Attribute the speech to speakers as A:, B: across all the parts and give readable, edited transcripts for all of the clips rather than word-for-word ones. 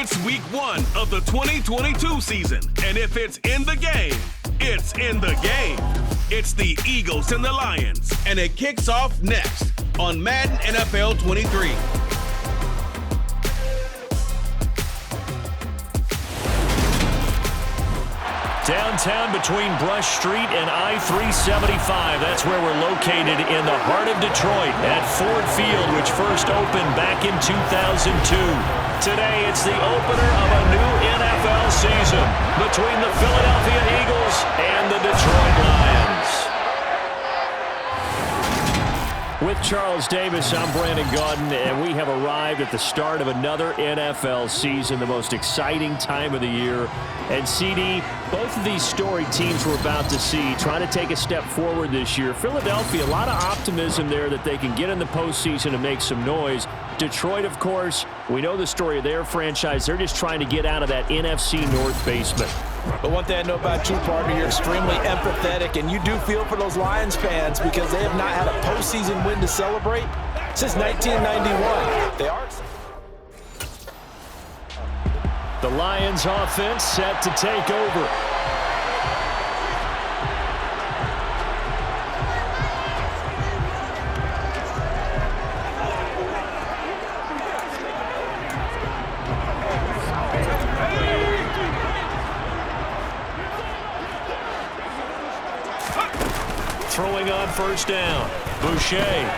A: It's week 1 of the 2022 season, and if it's in the game, it's in the game. It's the Eagles and the Lions, and it kicks off next on Madden NFL 23.
B: Downtown between Brush Street and I-375. That's where we're located in the heart of Detroit at Ford Field, which first opened back in 2002. Today, it's the opener of a new NFL season between the Philadelphia Eagles and the Detroit Lions. With Charles Davis, I'm Brandon Gaudin, and we have arrived at the start of another NFL season, the most exciting time of the year. And CD, both of these storied teams we're about to see trying to take a step forward this year. Philadelphia, a lot of optimism there that they can get in the postseason and make some noise. Detroit, of course, we know the story of their franchise. They're just trying to get out of that NFC North basement.
C: But one thing I know about you, partner, you're extremely empathetic, and you do feel for those Lions fans because they have not had a postseason win to celebrate since 1991. They are.
B: The Lions offense set to take over. Throwing on first down. Boucher.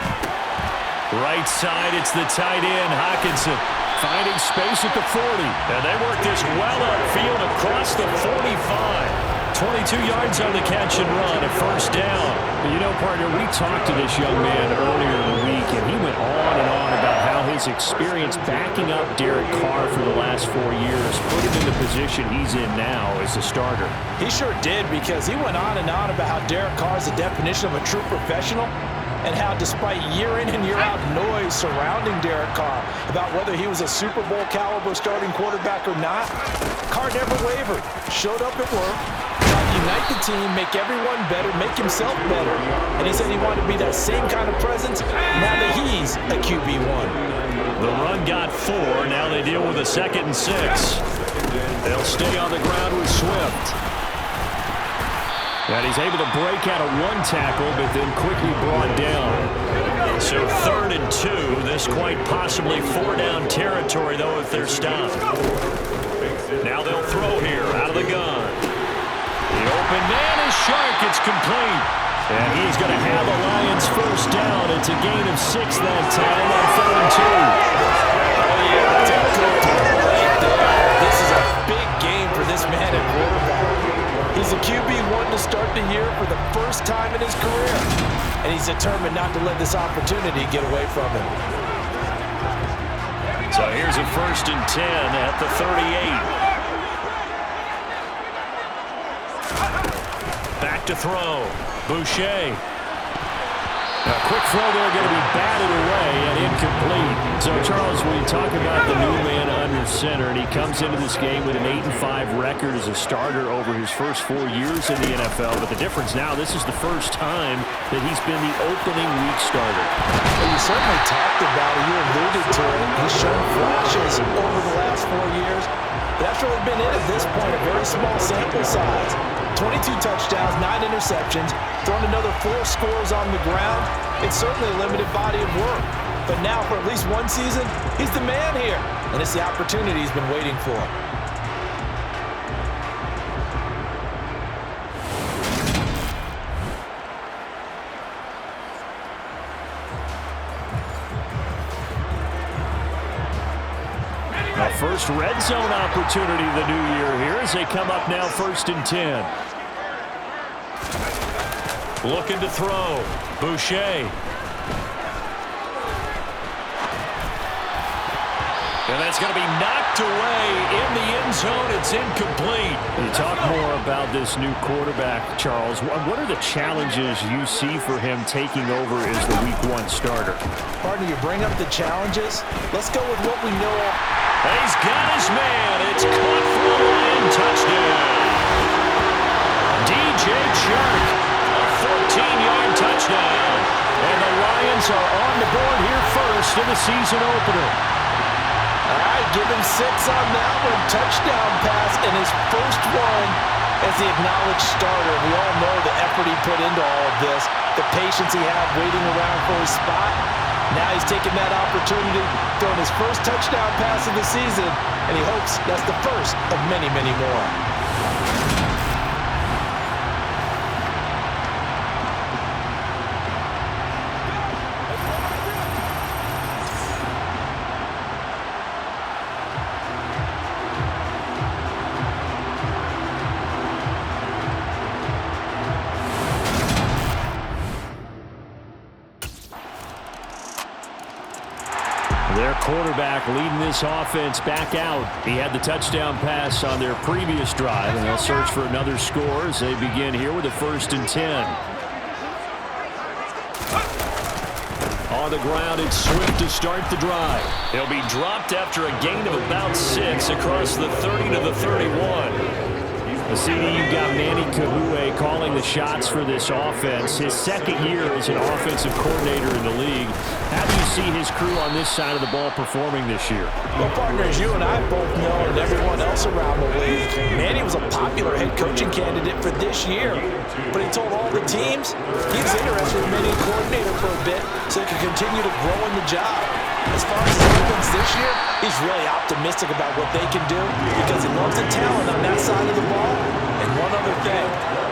B: Right side, it's the tight end, Hockenson. Finding space at the 40. And they work this well upfield across the 45. 22 yards on the catch and run, a first down. You know, partner, we talked to this young man earlier in the week, and he went on and on about how his experience backing up Derek Carr for the last 4 years put him in the position he's in now as a starter.
C: He sure did, because he went on and on about how Derek Carr is the definition of a true professional, and how despite year in and year out noise surrounding Derek Carr about whether he was a Super Bowl caliber starting quarterback or not, Carr never wavered, showed up at work, tried to unite the team, make everyone better, make himself better, and he said he wanted to be that same kind of presence now that he's a QB1.
B: The run got 4, now they deal with a 2nd and 6. They'll stay on the ground with Swift. And he's able to break out of one tackle, but then quickly brought down. So 3rd and 2. This quite possibly 4-down territory, though, if they're stopped. Now they'll throw here out of the gun. The open man is Shark. It's complete. And he's going to have the Lions first down. It's a gain of 6 that time on 3rd and 2.
C: Oh, yeah, that's a good play right there. This is a big game for this man at quarterback. He's a QB1 to start the year for the first time in his career, and he's determined not to let this opportunity get away from him.
B: So here's a 1st and 10 at the 38. Back to throw. Boucher. A quick throw there, going to be batted away and incomplete. So, Charles, when you talk about the new man under center, and he comes into this game with an 8-5 record as a starter over his first 4 years in the NFL. But the difference now, this is the first time that he's been the opening week starter.
C: Well, you certainly talked about it. You alluded to it. He's shown flashes over the last 4 years. But that's really been it at this point, a very small sample size. 22 touchdowns, 9 interceptions, thrown another 4 scores on the ground. It's certainly a limited body of work. But now, for at least one season, he's the man here. And it's the opportunity he's been waiting for.
B: A first red zone opportunity of the new year here as they come up now 1st and 10. Looking to throw. Boucher. And that's going to be knocked away in the end zone. It's incomplete. You talk more about this new quarterback, Charles. What are the challenges you see for him taking over as the Week 1 starter?
C: Partner, you bring up the challenges. Let's go with what we know.
B: He's got his man. It's caught for a Lion touchdown. DJ Chark, a 14-yard touchdown. And the Lions are on the board here first in the season opener.
C: All right, give him 6 on that one. Touchdown pass in his first one as the acknowledged starter. We all know the effort he put into all of this, the patience he had waiting around for his spot. Now he's taking that opportunity, throwing his first touchdown pass of the season, and he hopes that's the first of many, many more.
B: Their quarterback leading this offense back out. He had the touchdown pass on their previous drive, and they'll search for another score as they begin here with a 1st and 10. On the ground, it's Swift to start the drive. He'll be dropped after a gain of about 6 across the 30 to the 31. The CD, you've got Manny Kahue calling the shots for this offense. His second year as an offensive coordinator in the league. How do you see his crew on this side of the ball performing this year?
C: Well, partners, you and I both know, and everyone else around the league, Manny was a popular head coaching candidate for this year. But he told all the teams he's interested in being a coordinator for a bit so he can continue to grow in the job. As far as his offense this year, he's really optimistic about what they can do because he loves the talent on that side of the ball. And one other thing,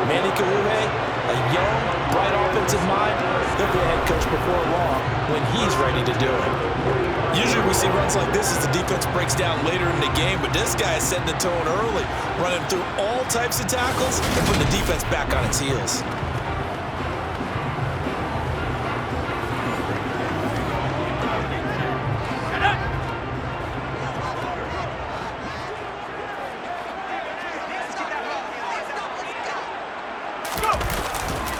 C: Manny Kahue, a young, bright offensive mind, he'll be a head coach before long when he's ready to do it.
D: Usually we see runs like this as the defense breaks down later in the game, but this guy is setting the tone early, running through all types of tackles and putting the defense back on its heels.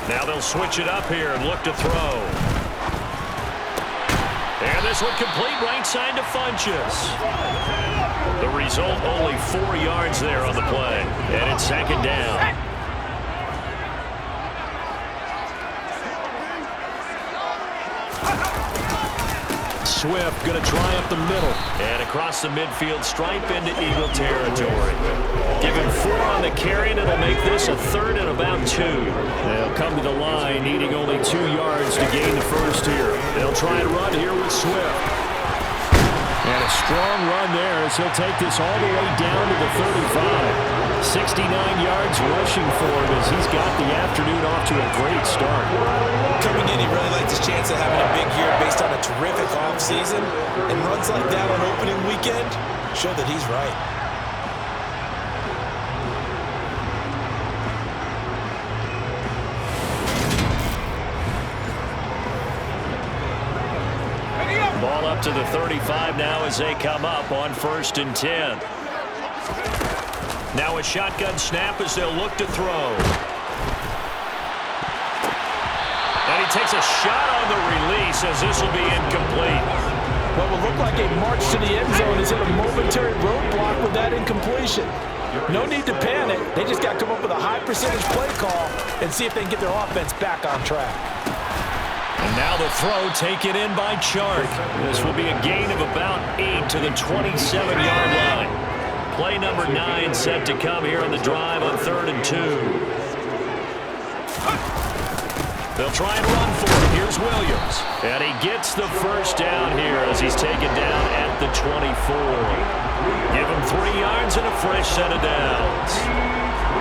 B: Now they'll switch it up here and look to throw. And this one complete right side to Funchess. The result, only 4 yards there on the play. And it's 2nd down. Swift going to try up the middle. And across the midfield stripe into Eagle territory. Give him 4 on the carry, and it'll make this a 3rd and about 2. They'll come to the line, needing only 2 yards to gain the first here. They'll try and run here with Swift. And a strong run there as he'll take this all the way down to the 35. 69 yards rushing for him as he's got the afternoon off to a great start.
D: Coming in, he really likes his chance of having a big year based on a terrific offseason. And runs like that on opening weekend show that he's right.
B: Ball up to the 35 now as they come up on 1st and 10. Now a shotgun snap as they'll look to throw. And he takes a shot on the release as this will be incomplete.
C: What will look like a march to the end zone is hit a momentary roadblock with that incompletion. No need to panic. They just got to come up with a high percentage play call and see if they can get their offense back on track.
B: And now the throw taken in by Chark. This will be a gain of about 8 to the 27-yard line. Play number 9 set to come here on the drive on 3rd and 2. They'll try and run for it. Here's Williams. And he gets the first down here as he's taken down at the 24. Give him 3 yards and a fresh set of downs.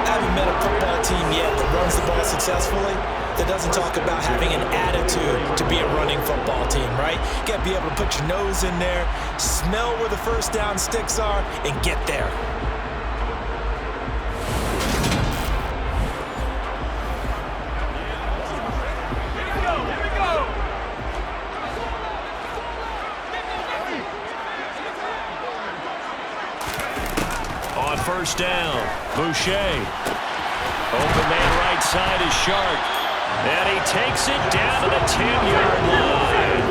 D: I haven't met a football team yet that runs the ball successfully that doesn't talk about having an attitude to be a running football team, right? You got to be able to put your nose in there, smell where the first down sticks are, and get there.
B: On 1st down, Boucher. Open man right side is Shark. And he takes it down to the 10-yard line.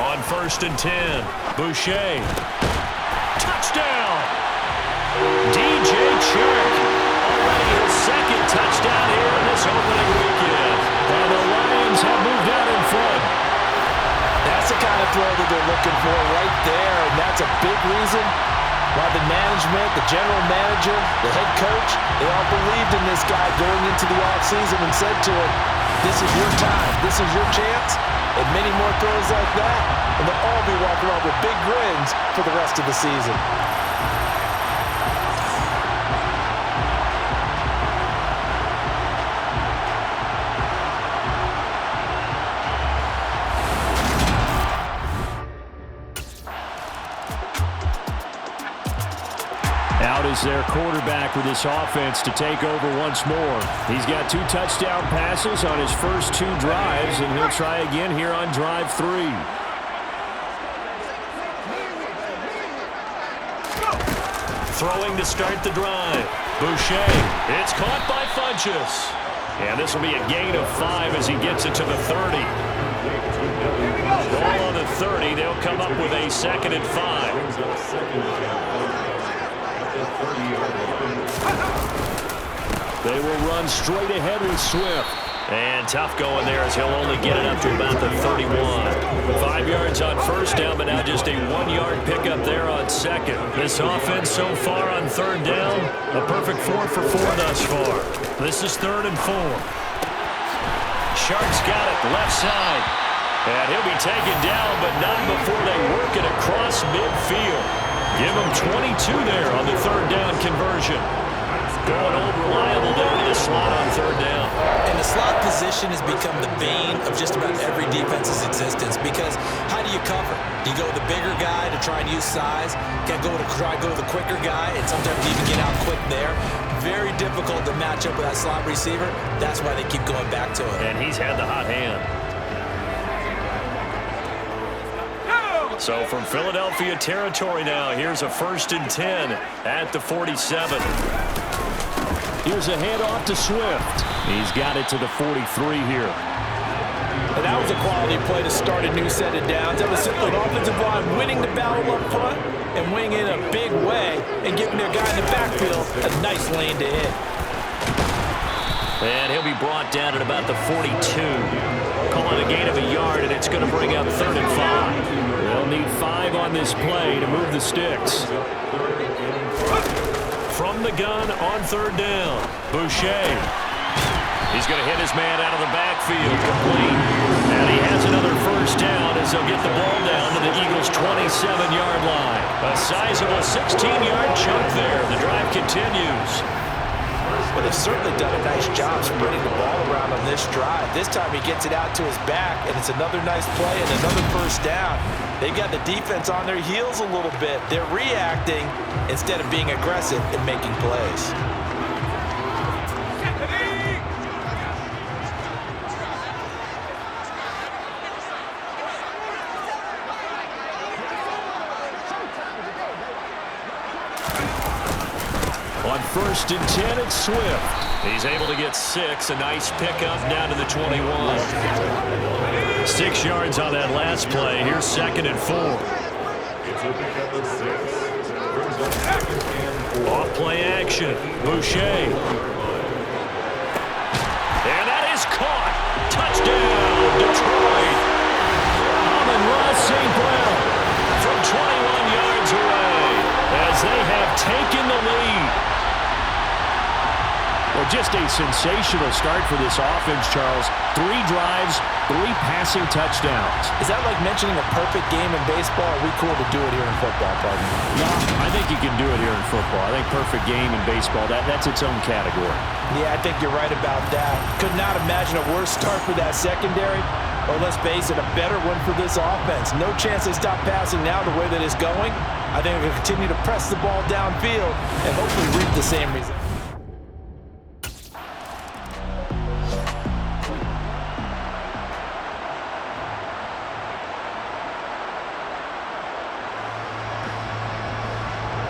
B: On 1st and 10, Boucher. Touchdown! DJ Chark. Already his 2nd touchdown here in this opening weekend. And the Lions have moved out
C: throw that they're looking for right there, and that's a big reason why the management, the general manager, the head coach, they all believed in this guy going into the offseason and said to him, this is your time, this is your chance, and many more throws like that, and they'll all be walking around with big grins for the rest of the season.
B: Out is their quarterback with this offense to take over once more. He's got 2 touchdown passes on his first 2 drives, and he'll try again here on drive 3. Throwing to start the drive. Boucher. It's caught by Funchess. And this will be a gain of 5 as he gets it to the 30. Ball on the 30. They'll come up with a 2nd and 5. They will run straight ahead with Swift. And tough going there as he'll only get it up to about the 31. 5 yards on first down, but now just a 1-yard pickup there on second. This offense so far on third down, a perfect 4 for 4 thus far. This is 3rd and 4. Shark's got it left side. And he'll be taken down, but not before they work it across midfield. Give him 22 there on the 3rd down conversion. Going old reliable there to the slot on 3rd down.
D: And the slot position has become the bane of just about every defense's existence because how do you cover? Do you go with the bigger guy to try and use size? Can't go to try to go with the quicker guy and sometimes even get out quick there. Very difficult to match up with that slot receiver. That's why they keep going back to it.
B: And he's had the hot hand. So from Philadelphia territory now, here's a 1st and 10 at the 47. Here's a handoff to Swift. He's got it to the 43 here.
C: And that was a quality play to start a new set of downs. That was simply an offensive line winning the battle up front and winning in a big way and giving their guy in the backfield a nice lane to hit.
B: And he'll be brought down at about the 42. Calling a gain of a yard, and it's going to bring up 3rd and 5. They'll need 5 on this play to move the sticks. From the gun on 3rd down, Boucher. He's going to hit his man out of the backfield, complete. And he has another 1st down as they'll get the ball down to the Eagles' 27-yard line. A sizable 16-yard chunk there. The drive continues.
C: But they've certainly done a nice job spreading the ball around on this drive. This time he gets it out to his back, and it's another nice play and another 1st down. They've got the defense on their heels a little bit. They're reacting instead of being aggressive and making plays.
B: On 1st and 10, it's Swift. He's able to get 6. A nice pickup down to the 21. 6 yards on that last play. Here's 2nd and 4. Off play action. Boucher. And that is caught. Touchdown, Detroit. Amon-Ra St. Brown from 21 yards away as they have taken the lead. Well, just a sensational start for this offense, Charles. 3 drives, 3 passing touchdowns.
C: Is that like mentioning a perfect game in baseball? Are we cool to do it here in football, partner?
B: No, I think you can do it here in football. I think perfect game in baseball, that's its own category.
C: Yeah, I think you're right about that. Could not imagine a worse start for that secondary, or let's face it, a better one for this offense. No chance they stop passing now the way that it's going. I think they're going to continue to press the ball downfield and hopefully reap the same result.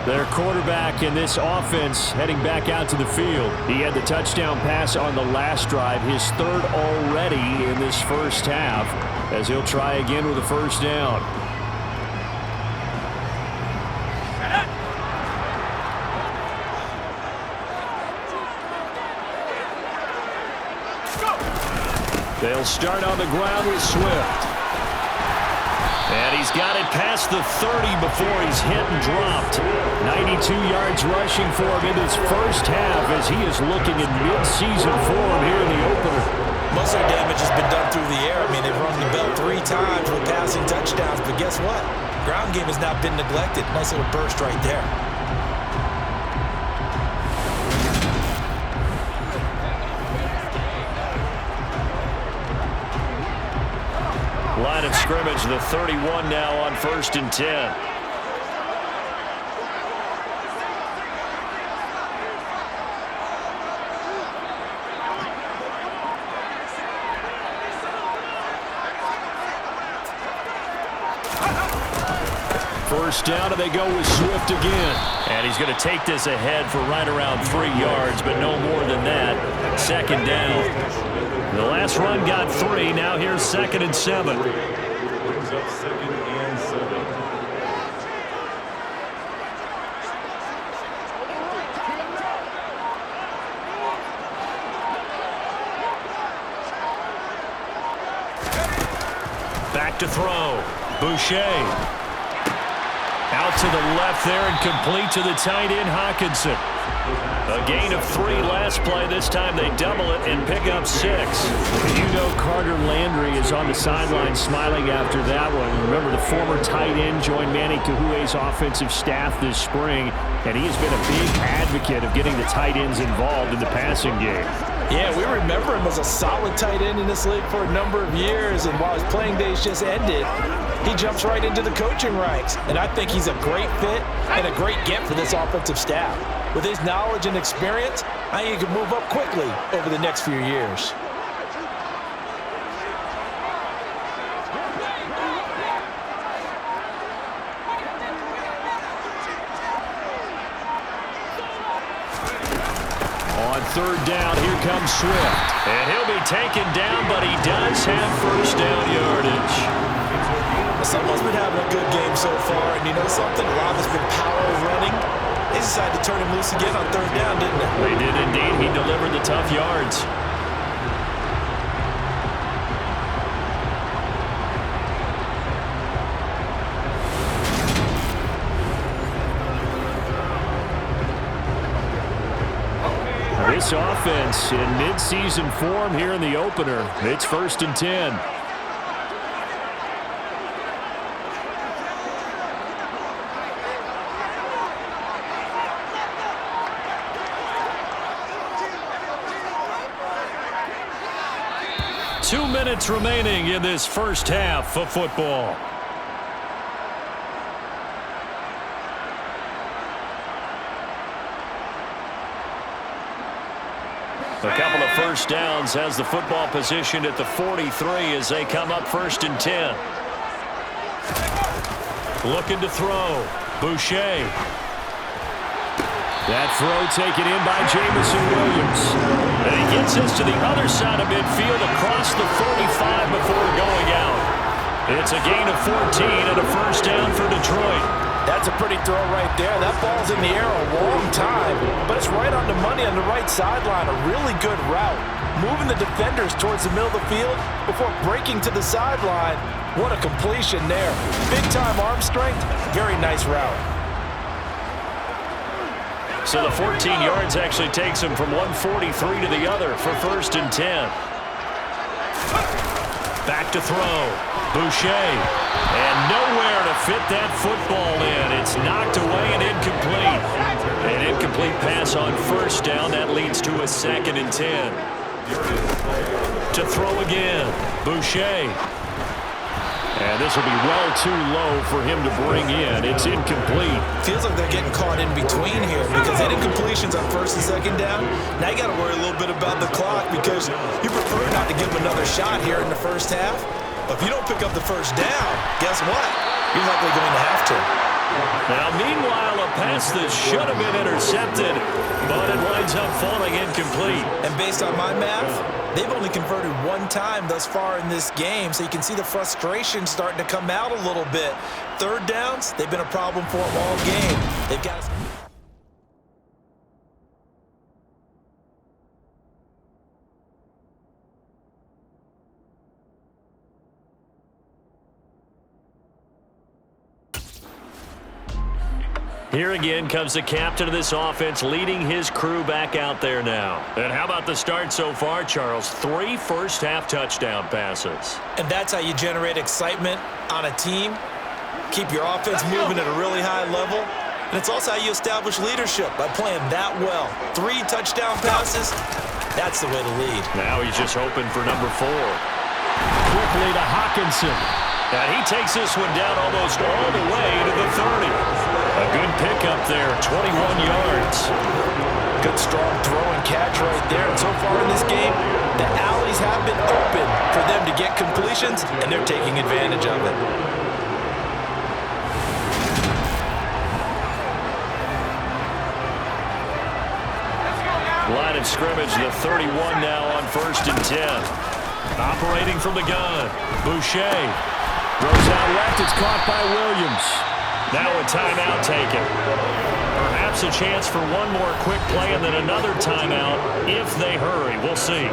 B: Their quarterback in this offense heading back out to the field. He had the touchdown pass on the last drive, his 3rd already in this first half, as he'll try again with a 1st down. They'll start on the ground with Swift. And he's got it past the 30 before he's hit and dropped. 92 yards rushing for him in his first half as he is looking in mid-season form here in the opener.
C: Most of their damage has been done through the air. I mean, they've rung the bell 3 times with passing touchdowns, but guess what? Ground game has not been neglected. Nice little burst right there.
B: Line of scrimmage, the 31 now on 1st and 10. First down, and they go with Swift again. And he's going to take this ahead for right around 3 yards, but no more than that. 2nd down. The last run got 3. Now here's 2nd and 7. Back to throw. Boucher. Out to the left there and complete to the tight end, Hawkinson. A gain of 3 last play. This time they double it and pick up 6. You know Carter Landry is on the sideline smiling after that one. Remember, the former tight end joined Manny Kahue's offensive staff this spring, and he has been a big advocate of getting the tight ends involved in the passing game.
C: Yeah, we remember him as a solid tight end in this league for a number of years, and while his playing days just ended, he jumps right into the coaching ranks. And I think he's a great fit and a great get for this offensive staff. With his knowledge and experience, I think he can move up quickly over the next few years.
B: On 3rd down, here comes Swift. And he'll be taken down, but he does have first down yardage.
C: Someone's been having a good game so far, and you know something? A lot of it's been power running. They decided to turn him loose again on 3rd down, didn't they?
B: They did indeed. He delivered the tough yards. This offense in mid-season form here in the opener. It's 1st and 10. Two minutes remaining in this first half of football. A couple of first downs has the football position at the 43 as they come up 1st and 10. Looking to throw. Boucher. That throw taken in by Jamison Williams. And he gets us to the other side of midfield across the 45 before going out. It's a gain of 14 and a first down for Detroit.
C: That's a pretty throw right there. That ball's in the air a long time, but it's right on the money on the right sideline. A really good route. Moving the defenders towards the middle of the field before breaking to the sideline. What a completion there. Big-time arm strength. Very nice route.
B: So the 14 yards actually takes him from 143 to the other for 1st and 10. Back to throw. Boucher. And nowhere to fit that football in. It's knocked away and incomplete. An incomplete pass on 1st down. That leads to a 2nd and 10. To throw again. Boucher. And this will be well too low for him to bring in. It's incomplete.
C: Feels like they're getting caught in between here because that incompletion's on 1st and 2nd down. Now you got to worry a little bit about the clock because you prefer not to give them another shot here in the first half. But if you don't pick up the first down, guess what? You're likely going to have to.
B: Now, meanwhile, a pass that should have been intercepted, but it winds up falling incomplete.
C: And based on my math, they've only converted 1 time thus far in this game, so you can see the frustration starting to come out a little bit. 3rd downs, they've been a problem for them all game. They've got to...
B: Here again comes the captain of this offense, leading his crew back out there now. And how about the start so far, Charles? 3 first-half touchdown passes.
D: And that's how you generate excitement on a team. Keep your offense moving at a really high level. And it's also how you establish leadership, by playing that well. 3 touchdown passes, that's the way to lead.
B: Now he's just hoping for number 4. Quickly to Hawkinson. And he takes this one down almost all the way to the 30. A good pickup there, 21 yards.
C: Good strong throw and catch right there. And so far in this game, the alleys have been open for them to get completions, and they're taking advantage of it.
B: Line of scrimmage, the 31 now on 1st and 10. Operating from the gun, Boucher. Throws out left, it's caught by Williams. Now a timeout taken. Perhaps a chance for one more quick play and then another timeout if they hurry. We'll see.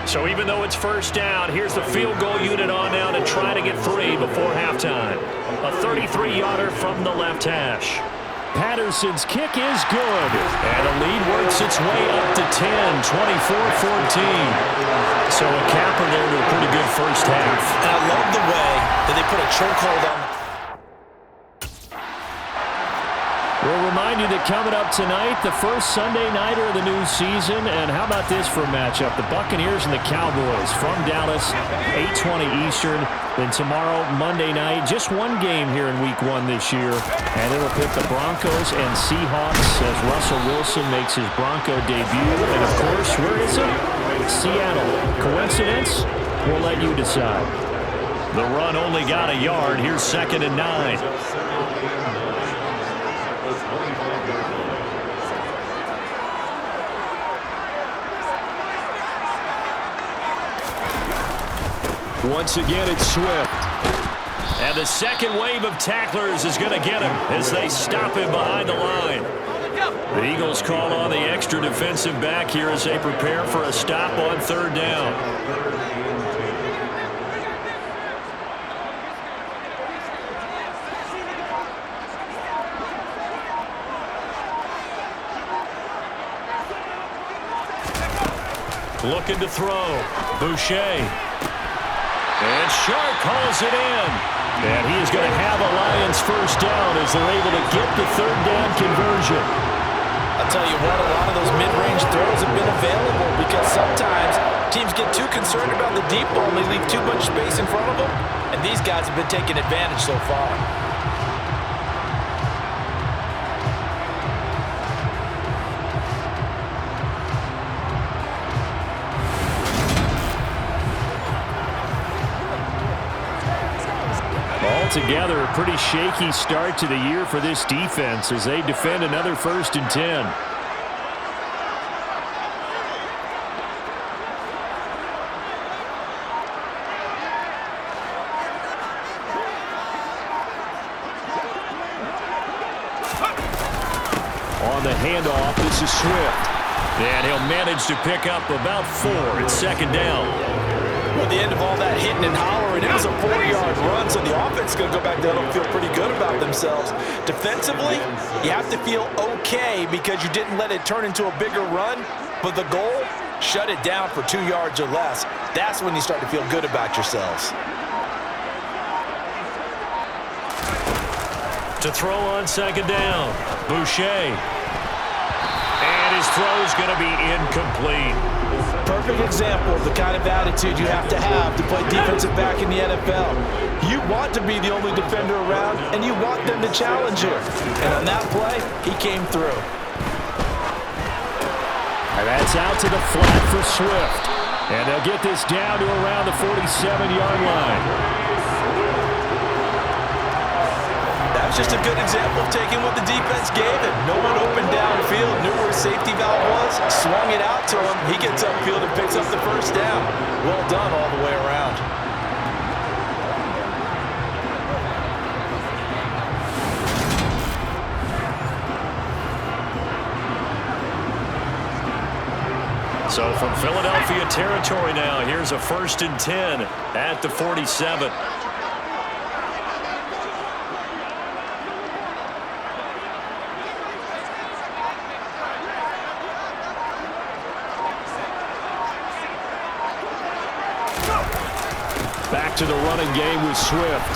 B: So even though it's 1st down, here's the field goal unit on now to try to get 3 before halftime. A 33-yarder from the left hash. Patterson's kick is good. And the lead works its way up to 10, 24-14. So a capper there to a pretty good first half.
D: And I love the way that they put a chokehold on.
B: We'll remind you that coming up tonight, the first Sunday nighter of the new season. And how about this for a matchup? The Buccaneers and the Cowboys from Dallas, 8:20 Eastern. Then tomorrow, Monday night, just one game here in Week 1 this year. And it'll pit the Broncos and Seahawks as Russell Wilson makes his Bronco debut. And, of course, where is it? Seattle. Coincidence? We'll let you decide. The run only got a yard. Here's 2nd and 9. Once again, it's Swift. And the second wave of tacklers is going to get him as they stop him behind the line. The Eagles call on the extra defensive back here as they prepare for a stop on 3rd down. Looking to throw. Boucher. And Sharp hauls it in. And he is going to have a Lions 1st down as they're able to get the 3rd down conversion.
C: I'll tell you what, a lot of those mid-range throws have been available because sometimes teams get too concerned about the deep ball and they leave too much space in front of them. And these guys have been taking advantage so far.
B: Altogether, a pretty shaky start to the year for this defense as they defend another 1st and 10. On the handoff, this is Swift. And he'll manage to pick up about 4 at 2nd down.
C: Well, at the end of all that hitting and hollering, it was a 4-yard run, so the offense is going to go back there and feel pretty good about themselves. Defensively, you have to feel okay because you didn't let it turn into a bigger run, but the goal, shut it down for 2 yards or less. That's when you start to feel good about yourselves.
B: To throw on 2nd down, Boucher. And his throw's going to be incomplete.
C: Perfect example of the kind of attitude you have to play defensive back in the NFL. You want to be the only defender around, and you want them to challenge you. And on that play, he came through.
B: And that's out to the flat for Swift. And they'll get this down to around the 47-yard line.
C: That was just a good example of taking what the defense gave him. No one open downfield, knew where his safety valve was, swung it out to him. He gets upfield and picks up the first down. Well done all the way around.
B: So from Philadelphia territory now, here's a 1st and 10 at the 47. Back to the running game with Swift.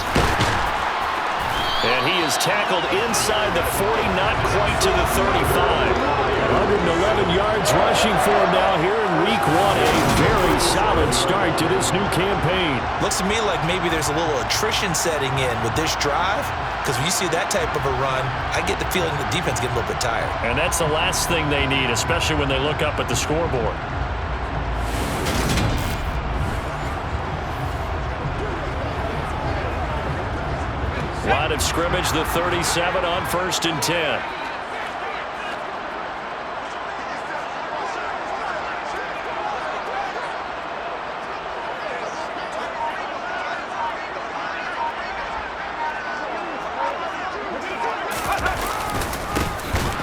B: And he is tackled inside the 40, not quite to the 35. 111 yards rushing for him now here in week 1. A very solid start to this new campaign.
C: Looks to me like maybe there's a little attrition setting in with this drive, because when you see that type of a run, I get the feeling the defense getting a little bit tired.
B: And that's the last thing they need, especially when they look up at the scoreboard. Line of scrimmage, the 37 on 1st and 10.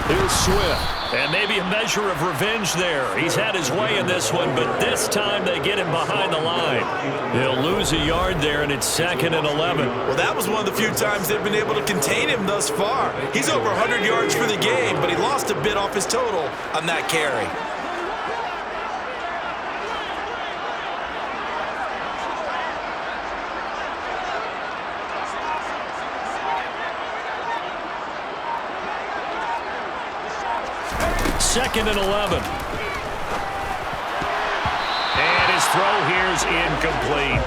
B: Here's Swift. And maybe a measure of revenge there. He's had his way in this one, but this time they get him behind the line. He'll lose a yard there, and it's 2nd and 11.
C: Well, that was one of the few times they've been able to contain him thus far. He's over 100 yards for the game, but he lost a bit off his total on that carry.
B: Second and 11. And his throw here's incomplete.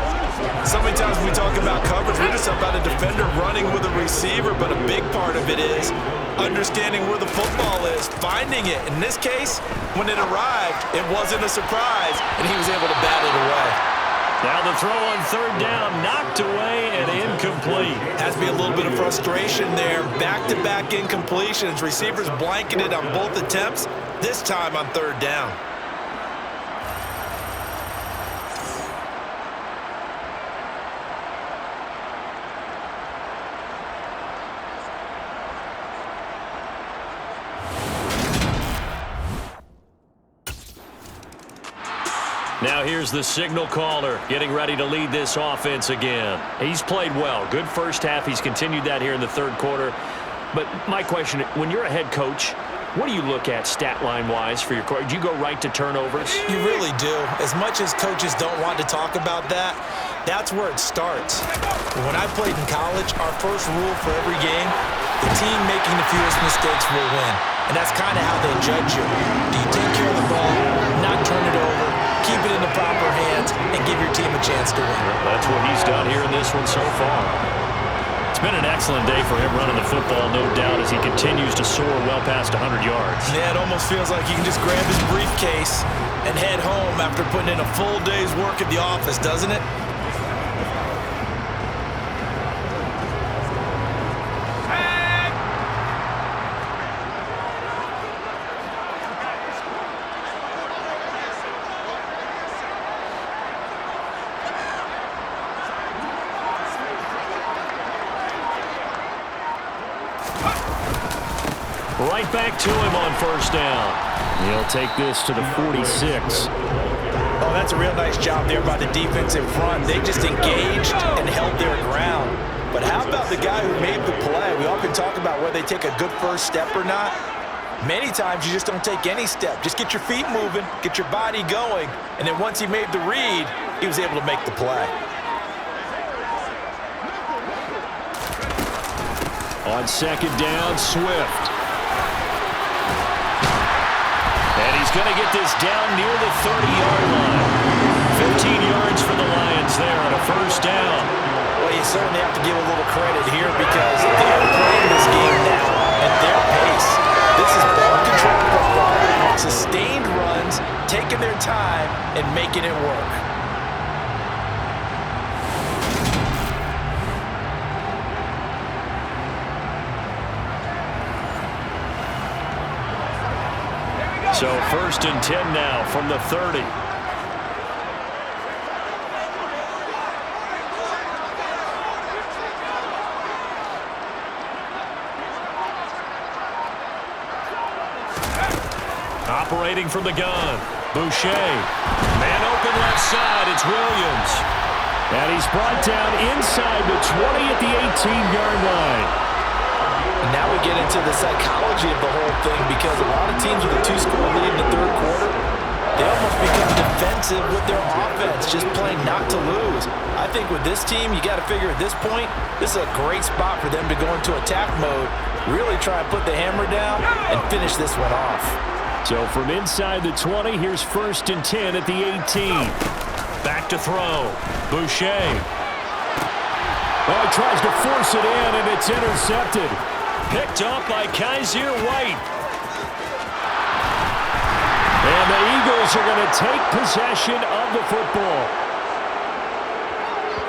C: So many times when we talk about coverage, we're just about a defender running with a receiver, but a big part of it is understanding where the football is, finding it. In this case, when it arrived, it wasn't a surprise, and he was able to bat it away.
B: Now the throw on 3rd down, knocked away and incomplete.
C: Has to be a little bit of frustration there. Back-to-back incompletions. Receivers blanketed on both attempts, this time on 3rd down.
B: Now here's the signal caller getting ready to lead this offense again. He's played well. Good first half. He's continued that here in the 3rd quarter. But my question, when you're a head coach, what do you look at stat line-wise for your coach? Do you go right to turnovers?
C: You really do. As much as coaches don't want to talk about that, that's where it starts. When I played in college, our first rule for every game, the team making the fewest mistakes will win. And that's kind of how they judge you. Do you take care of the ball, not turn it over, keep it in the proper hands, and give your team a chance to win?
B: That's what he's done here in this one so far. It's been an excellent day for him running the football, no doubt, as he continues to soar well past 100 yards.
C: Yeah, it almost feels like he can just grab his briefcase and head home after putting in a full day's work at the office, doesn't it?
B: Right back to him on 1st down. He'll take this to the 46.
C: Oh, that's a real nice job there by the defensive front. They just engaged and held their ground. But how about the guy who made the play? We often talk about whether they take a good first step or not. Many times you just don't take any step. Just get your feet moving, get your body going, and then once he made the read, he was able to make the play.
B: On 2nd down, Swift. And he's going to get this down near the 30-yard line. 15 yards for the Lions there on a 1st down.
C: Well, you certainly have to give a little credit here because they're playing this game now at their pace. This is ball control football, sustained runs, taking their time and making it work.
B: So 1st and 10 now from the 30. Operating from the gun, Boucher. Man open left side, it's Williams. And he's brought down inside the 20 at the 18-yard line.
C: Now we get into the psychology of the whole thing, because a lot of teams with a 2-score lead in the third quarter, they almost become defensive with their offense, just playing not to lose. I think with this team, you got to figure at this point, this is a great spot for them to go into attack mode, really try and put the hammer down and finish this one off.
B: So from inside the 20, here's 1st and 10 at the 18. Back to throw. Boucher. Oh, he tries to force it in, and it's intercepted. Picked up by Kaiser White. And the Eagles are going to take possession of the football.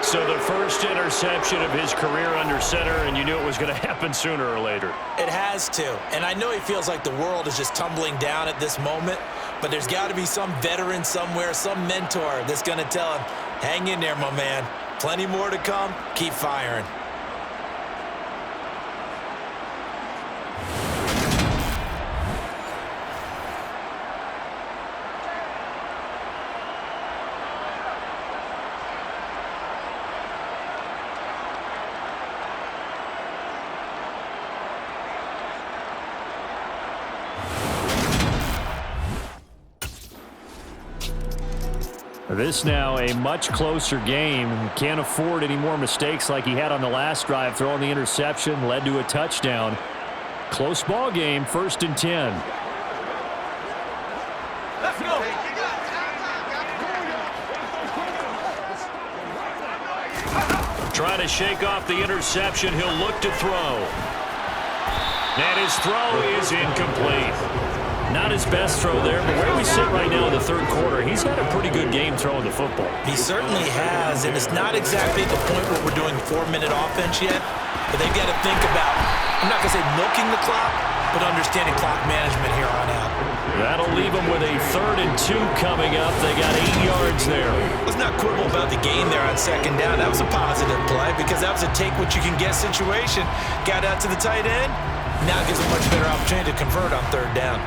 B: So the first interception of his career under center, and you knew it was going to happen sooner or later.
C: It has to. And I know he feels like the world is just tumbling down at this moment, but there's got to be some veteran somewhere, some mentor that's going to tell him, hang in there, my man. Plenty more to come. Keep firing.
B: This now a much closer game. Can't afford any more mistakes like he had on the last drive. Throwing the interception led to a touchdown. Close ball game, 1st and 10.
A: Let's go.
B: Trying to shake off the interception. He'll look to throw. And his throw is incomplete. Not his best throw there, but where we sit right now in the third quarter, he's had a pretty good game throwing the football.
C: He certainly has, and it's not exactly at the point where we're doing 4-minute offense yet, but they've got to think about, I'm not going to say milking the clock, but understanding clock management here on out.
B: That'll leave them with a 3rd and 2 coming up. They got 8 yards there.
C: Let's not quibble about the gain there on 2nd down. That was a positive play because that was a take-what-you-can-get situation. Got out to the tight end. Now gives a much better opportunity to convert on 3rd down.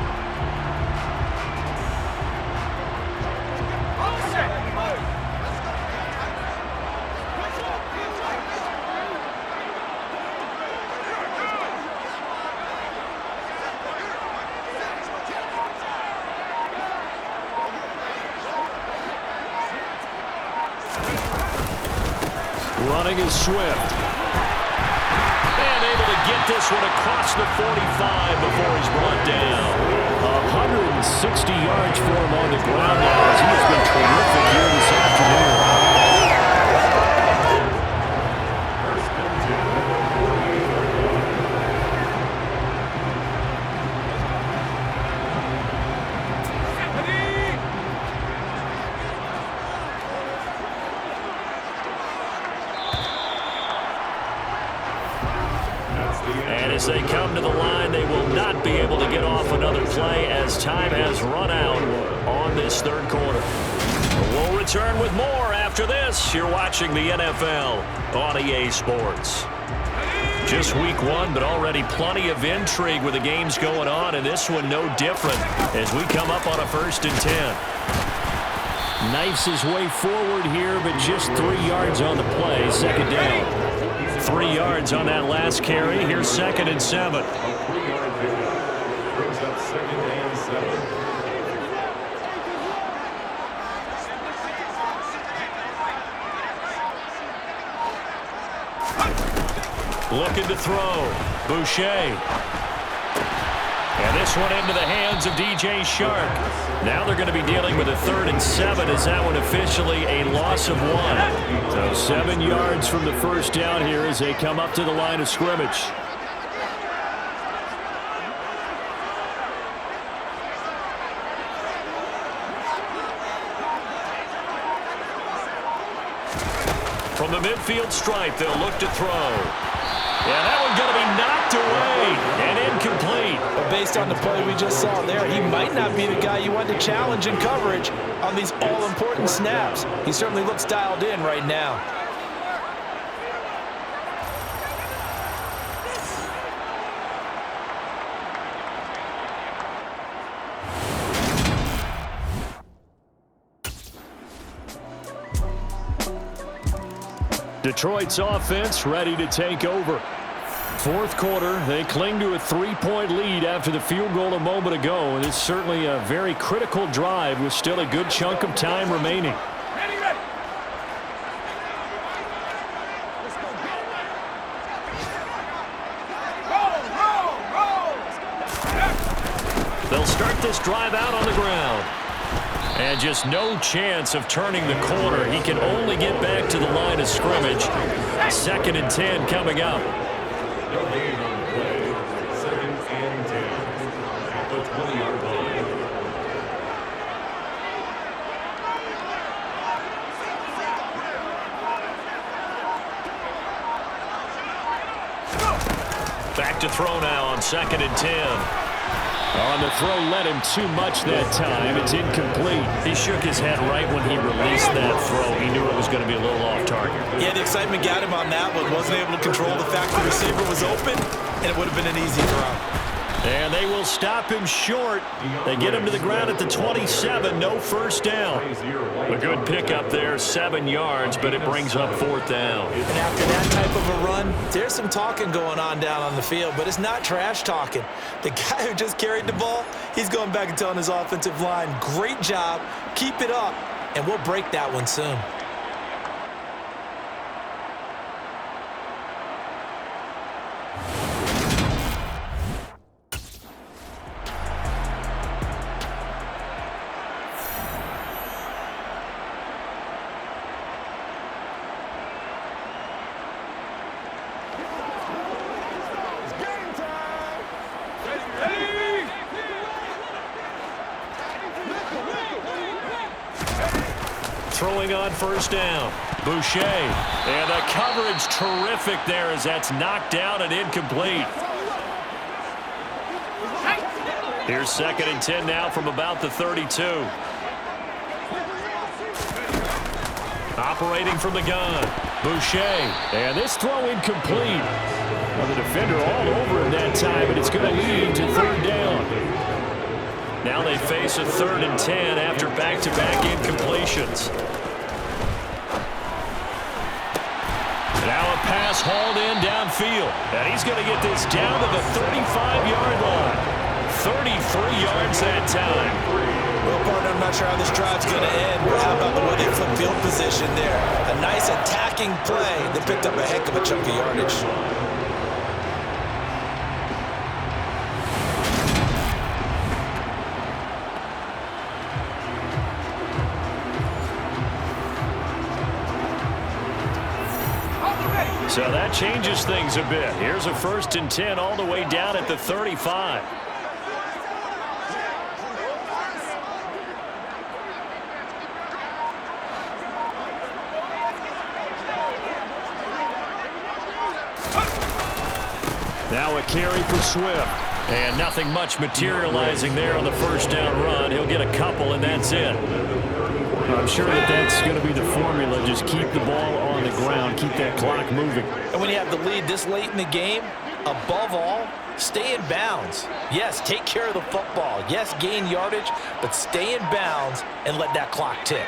B: Running is Swift. And able to get this one across the 45 before he's brought down. 160 yards for him on the ground now, as he has been terrific here this afternoon. As they come to the line, they will not be able to get off another play as time has run out on this third quarter. We'll return with more after this. You're watching the NFL on EA Sports. Just week 1, but already plenty of intrigue with the games going on, and this one no different as we come up on a 1st and 10. Knifes his way forward here, but just 3 yards on the play. 2nd down. 3 yards on that last carry. Here's 2nd and 7. Looking to throw. Boucher. And this one into the hands of DJ Shark. Now they're going to be dealing with a 3rd and 7 as that one officially a loss of 1. So 7 yards from the first down here as they come up to the line of scrimmage. From the midfield stripe, they'll look to throw. Yeah, that one's going to be knocked away and incomplete.
C: But based on the play we just saw there, he might not be the guy you want to challenge in coverage on these all-important snaps. He certainly looks dialed in right now.
B: Detroit's offense ready to take over. Fourth quarter, they cling to a 3-point lead after the field goal a moment ago, and it's certainly a very critical drive with still a good chunk of time remaining. They'll start this drive out on the ground. And just no chance of turning the corner. He can only get back to the line of scrimmage. 2nd and 10 coming up. Back to throw now on 2nd and 10. On the throw, led him too much that time. It's incomplete. He shook his head right when he released that throw. He knew it was going to be a little off target.
D: Yeah, the excitement got him on that one. Wasn't able to control the fact the receiver was open, and it would have been an easy throw.
B: And they will stop him short. They get him to the ground at the 27. No first down. A good pickup there, 7 yards, but it brings up 4th down.
D: And after that type of a run, there's some talking going on down on the field, but it's not trash talking. The guy who just carried the ball, he's going back and telling his offensive line, great job, keep it up, and we'll break that one soon.
B: Throwing on first down. Boucher. And the coverage terrific there as that's knocked down and incomplete. Here's 2nd and 10 now from about the 32. Operating from the gun. Boucher. And this throw incomplete. Well, the defender all over him that time, and it's going to lead to 3rd down. Now they face a 3rd and 10 after back-to-back incompletions. Now a pass hauled in downfield. And he's going to get this down to the 35-yard line. 33 yards that time.
D: Well, partner, I'm not sure how this drive's going to end, but how about the way they flip field position there? A nice attacking play that picked up a heck of a chunk of yardage.
B: So that changes things a bit. Here's a 1st and 10 all the way down at the 35. Now a carry for Swift. And nothing much materializing there on the first down run. He'll get a couple, and that's it. I'm sure that's going to be the formula. Just keep the ball on the ground, keep that clock moving.
C: And when you have the lead this late in the game, above all, stay in bounds. Yes, take care of the football. Yes, gain yardage, but stay in bounds and let that clock tick.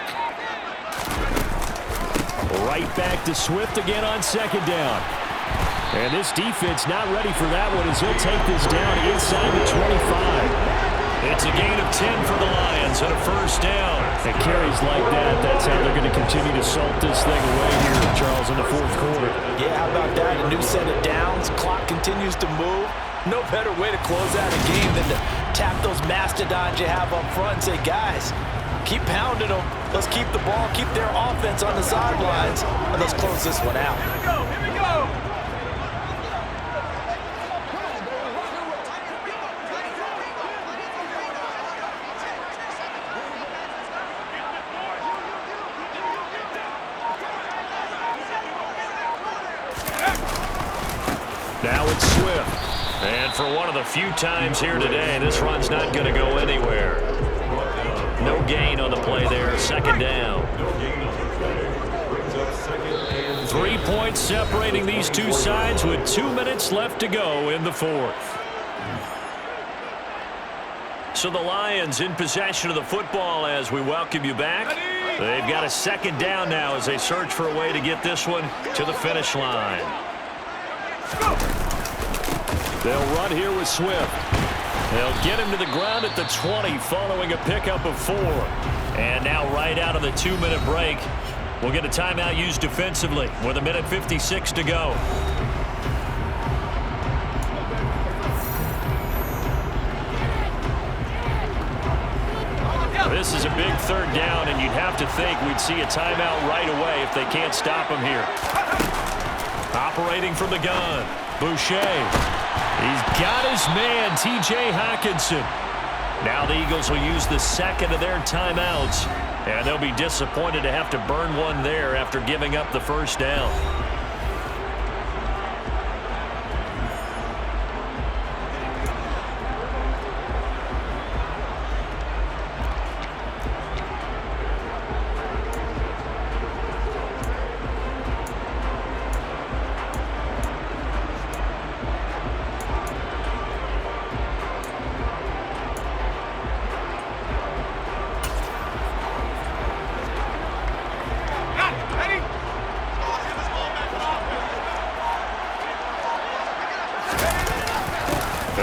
B: Right back to Swift again on 2nd down. And this defense not ready for that one as he'll take this down inside the 25. It's a gain of 10 for the Lions and a first down. And carries like that, that's how they're going to continue to salt this thing away here, Charles, in the 4th quarter.
C: Yeah, how about that? A new set of downs. Clock continues to move. No better way to close out a game than to tap those mastodons you have up front and say, guys, keep pounding them. Let's keep the ball, keep their offense on the sidelines, and let's close this one out.
A: Here we go, here we go.
B: Now it's Swift. And for one of the few times here today, this run's not going to go anywhere. No gain on the play there, second down. 3 points separating these two sides with 2 minutes left to go in the fourth. So the Lions in possession of the football as we welcome you back. They've got a second down now as they search for a way to get this one to the finish line. They'll run here with Swift. They'll get him to the ground at the 20 following a pickup of 4. And now right out of the 2-minute break, we'll get a timeout used defensively with 1:56 to go. This is a big third down, and you'd have to think we'd see a timeout right away if they can't stop him here. Operating from the gun, Boucher. He's got his man, T.J. Hockenson. Now the Eagles will use the second of their timeouts, and they'll be disappointed to have to burn one there after giving up the first down.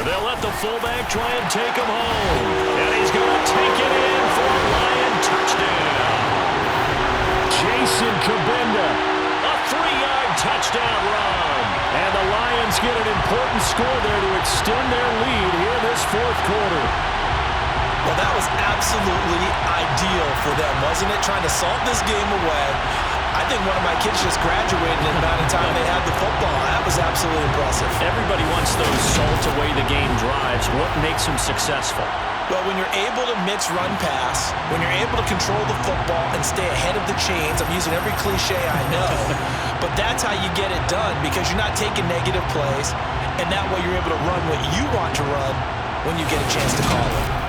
B: They'll let the fullback try and take him home. And he's going to take it in for a Lion touchdown. Jason Kabinda, a 3-yard touchdown run. And the Lions get an important score there to extend their lead here in this fourth quarter.
D: Well, that was absolutely ideal for them, wasn't it? Trying to salt this game away. I think one of my kids just graduated in the amount of time they had the football. That was absolutely impressive.
B: Everybody wants those salt-away-the-game drives. What makes them successful?
D: Well, when you're able to mix run pass, when you're able to control the football and stay ahead of the chains, I'm using every cliche I know, but that's how you get it done because you're not taking negative plays, and that way you're able to run what you want to run when you get a chance to call it.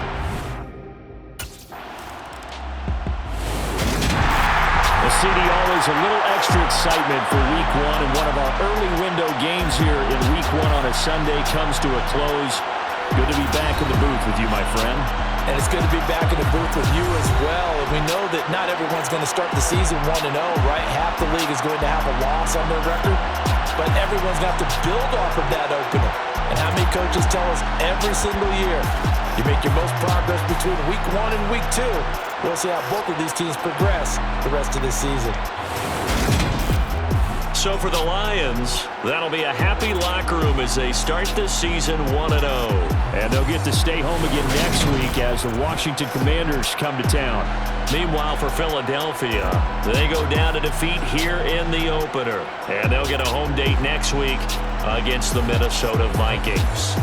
B: CD, always a little extra excitement for Week 1, and one of our early window games here in Week 1 on a Sunday comes to a close. Good to be back in the booth with you, my friend.
C: And it's good to be back in the booth with you as well. And we know that not everyone's going to start the season 1-0, right? Half the league is going to have a loss on their record, but everyone's got to build off of that opener. And how many coaches tell us every single year, you make your most progress between Week 1 and Week 2. We'll see how both of these teams progress the rest of this season.
B: So for the Lions, that'll be a happy locker room as they start this season 1-0. And they'll get to stay home again next week as the Washington Commanders come to town. Meanwhile, for Philadelphia, they go down to defeat here in the opener. And they'll get a home date next week against the Minnesota Vikings.